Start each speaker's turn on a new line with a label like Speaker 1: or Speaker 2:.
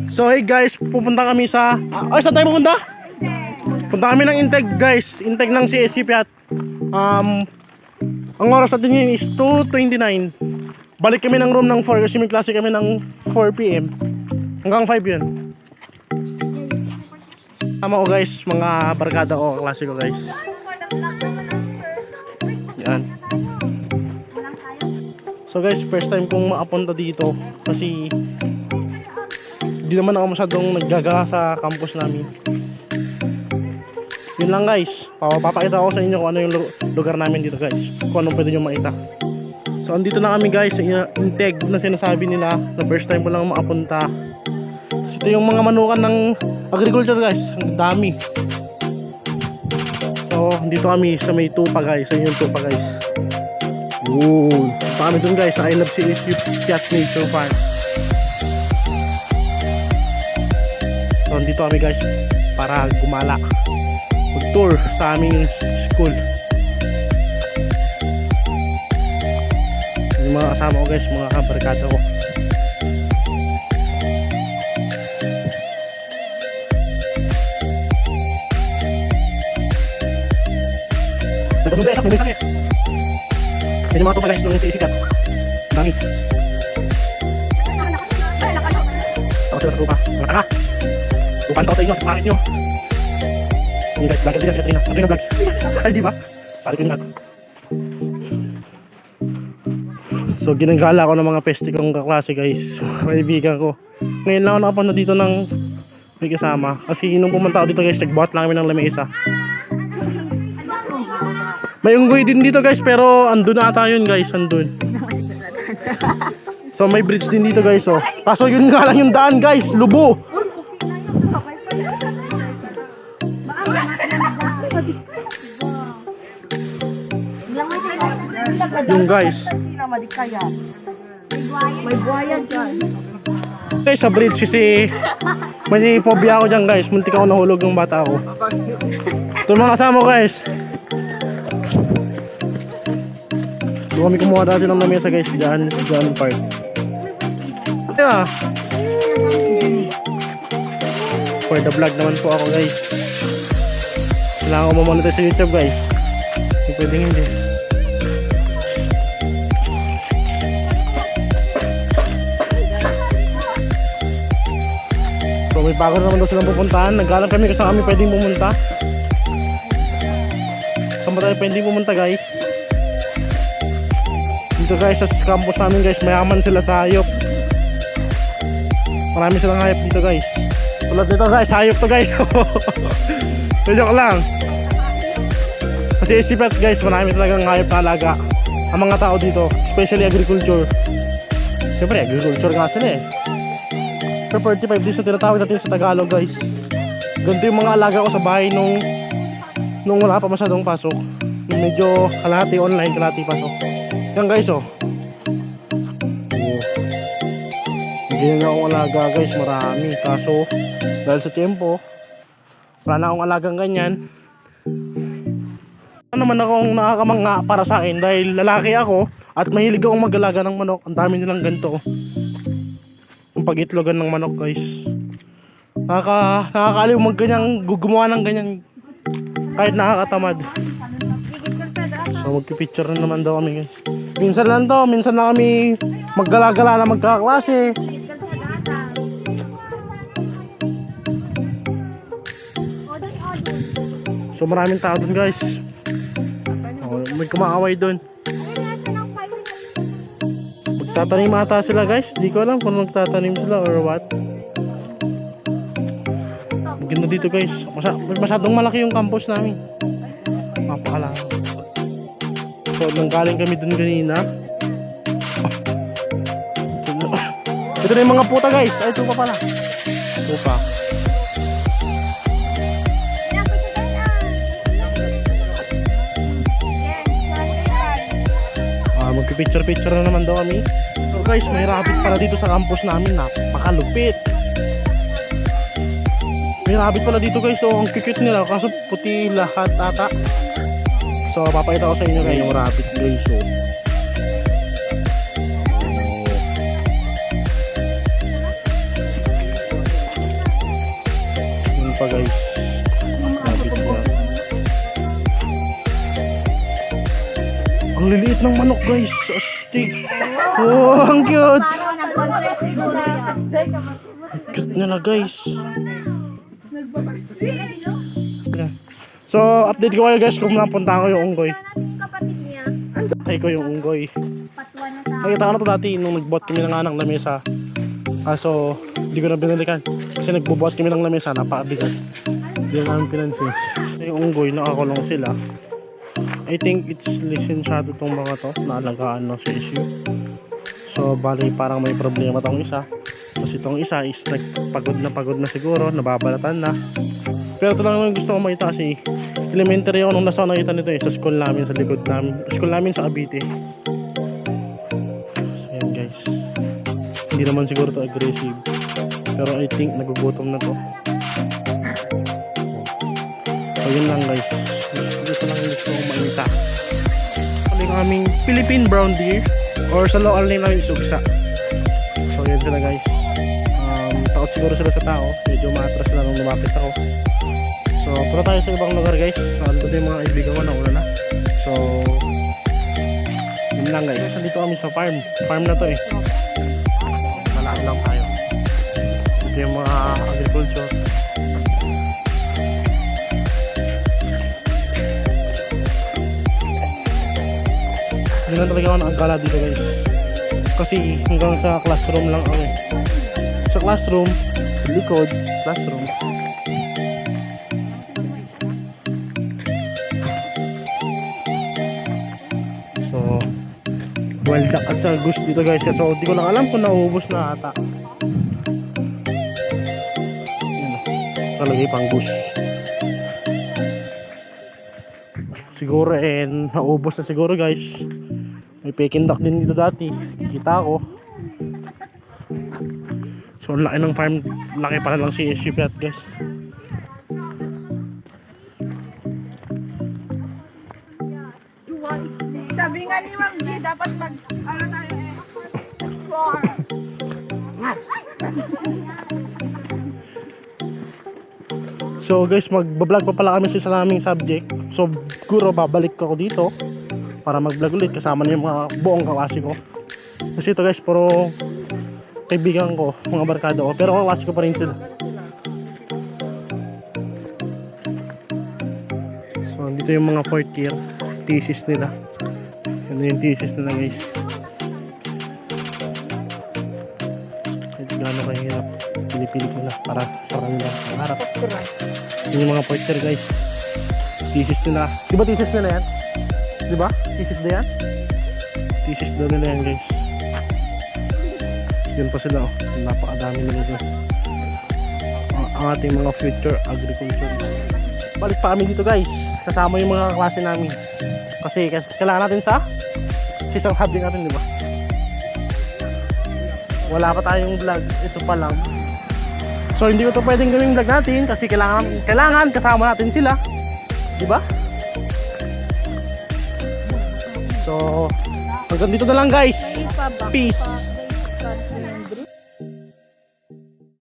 Speaker 1: So hey guys, pupunta kami sa saan tayo pupunta? Punta kami ng intake guys, intake ng CSC Fiat. Ang oras natin yun is 2:29. Balik kami ng room ng 4 kasi may klase kami ng 4 PM hanggang 5 yun. Tama ko guys, mga barkada ko, klase ko guys. Yan. So guys, first time kong makapunta dito kasi hindi naman ako masyadong naggagala sa campus namin. Yun lang guys, papakita ko sa inyo kung ano yung lugar namin dito guys, kung anong pwede nyo makita. So andito na kami guys sa intake na sinasabi nila na first time ko lang makapunta. So, ito yung mga manukan ng agriculture guys, ang dami. So dito kami sa may tupa guys, sa yung tupa guys. Ooh, punta kami dun guys sa I Love CSU Fiat Nature Park. So dito kami guys para gumala, mag-tour sa aming school. Yung mga kasama ko guys, mga kabarkada ko. May mga tupa guys nung isikat. Dami. Ako sila sa tupa. Mga taka. Upantaw sa inyo sa pangit nyo. Yun guys, vlogger din si Katrina. Katrina Vlogs. Ay di ba? Pari ko nyo. So ginagala ko ng mga peste kong kaklase guys. Kaibigan ko. Ngayon lang ako nakapunta dito ng may kasama. Kasi nung pumunta ako dito guys, nagbuhat lang kami ng lamesa. May unggoy din dito guys, pero andun na ata yun guys, andun. So may bridge din dito guys oh. Kaso yun nga lang yung daan guys, lubo. Yung guys.
Speaker 2: May buhayan dyan.
Speaker 1: Guys sa bridge kasi may phobia ako dyan guys, muntik ako nahulog ng bata ako. Ito mga kasama ko guys. Kami kumuha dati ng lamesa guys, dyan park. Yeah. For the vlog naman po ako guys. Kailangan ko mamonetize sa YouTube guys. Hindi pwedeng hindi. So may bago naman daw silang pupuntahan. Naghanap kami kasi kami pwedeng pumunta. Saan ba tayo pwedeng pumunta guys? Dito guys sa campus namin guys, mayaman sila sa hayop. Marami silang hayop dito guys. Tulad dito guys, hayop to guys. Joke lang. Kasi isipet guys, marami talagang hayop na alaga ang mga tao dito, especially agriculture. Siyempre agriculture nga sila eh. Pero 45 days na tinatawag natin sa Tagalog guys. Ganito yung mga alaga ko sa bahay nung wala pa masyadong pasok. Medyo kalahati online, kalahati pasok. Yan guys oh. Hindi na akong alaga guys, marami. Kaso dahil sa tempo, wala na akong alagang ganyan. Ano naman akong nakakamangha para sa akin dahil lalaki ako at mahilig akong mag-alaga ng manok. Ang dami nilang ganito. Yung pag-itlogan ng manok guys. Nakakaaliw mag-ganyang, gumawa ng ganyan kahit nakakatamad. So magpipicture na naman daw kami guys. Minsan lang to, minsan lang kami maggala-gala na magkakaklase. So maraming tao dun guys. May kumaaway dun. Magtatanim ata sila guys. Di ko alam kung magtatanim sila or what. Ganda dito guys. Masyadong malaki yung campus namin. Napakalaki. So nanggaling kami dun kanina. Ito na yung mga puta guys. Ay tupa pala. Tupa. Magpipicture na naman daw kami. So guys, may rabbit pala dito sa campus namin. Napakalupit. May rabbit pala dito guys. So ang cute nila. Kaso puti lahat ata. So papakita ko sa inyo guys yung rabbit guys. So pa guys. Lapit yan. Ang liliit ng manok guys. Astig. Oh, ang cute.
Speaker 2: Parang nag-concert siguro yan.
Speaker 1: Cute nila guys. So, update ko kayo guys kung napunta ko yung unggoy.
Speaker 2: Natin yung kapatid niya.
Speaker 1: Tay ko yung unggoy.
Speaker 2: Patwa na sa
Speaker 1: Nakita ko na to dati nung nagbuhat kami ng anang lamesa. Kaso, hindi ko na binalikan. Kasi nagbubuhat kami ng lamesa, napakabigat. Hindi na namin pinansin. Yung unggoy, nakakulong sila. I think it's lisensyado tong mga to, naalagaan ng CSU. So, bali parang may problema tong isa. Kasi itong isa is pagod na siguro, nababalatan na. Pero ito lang naman gusto ko makita kasi elementary ako nung nasa nakita nito sa school namin, sa likod namin. School namin sa Cavite. So yan guys. Hindi naman siguro to aggressive. Pero I think nagugutom na to. So yun lang guys. Dito lang gusto ko makita. Ano yung aming Philippine brown deer or sa local name namin sugsa. So yan sila guys. Takot siguro sila sa tao. Medyo maatras na nung lumapit ako. So punta tayo sa ibang lugar guys. So ano yung mga ibigan ko na una na. So yun lang guys. Dito kami sa farm. Farm na to eh. Malaan lang tayo. Ito yung mga agriculture. Hindi na talaga ako nakagala dito guys. Kasi hanggang sa classroom lang ako eh. Sa classroom, sa likod, classroom. So, wild duck at sa goose dito guys. So, di ko lang alam kung nauubos na ata. Yan, talagay pang goose. Siguro naubos na siguro guys. May peking duck din dito dati. Kita ko. So, ang laki ng farm. Laki pala lang si CSU Pet guys.
Speaker 3: Sabi nga ni Ma'am G, dapat ano tayo explore.
Speaker 1: So guys, magbablog pa pala kami sa naming subject. So siguro babalik ako dito para mag-vlog ulit kasama na yung mga buong kaklase ko. Kasi ito guys, puro kaibigan ko, mga barkada ko. Pero kaklase ko pa rin sila. So dito yung mga 4th year thesis nila. Yan yung thesis nila guys. Kahit gaano kahirap, pinipili ko na para sa kanila pangarap. Yun yung mga 4th year guys. Thesis nila. Diba thesis nila yan? Diba? Thesis na yan? Thesis daw nila yan guys. Yun pa sila oh. Napakadami nila dito. Ang ating mga future agriculture. Balik pa kami dito guys. Kasama yung mga klase namin. Kasi kailangan natin sa isang hub din natin, diba? Wala pa tayong vlog. Ito pa lang. So hindi ko to pwedeng gawing vlog natin kasi kailangan kasama natin sila. Diba? So hanggang dito na lang guys. Peace.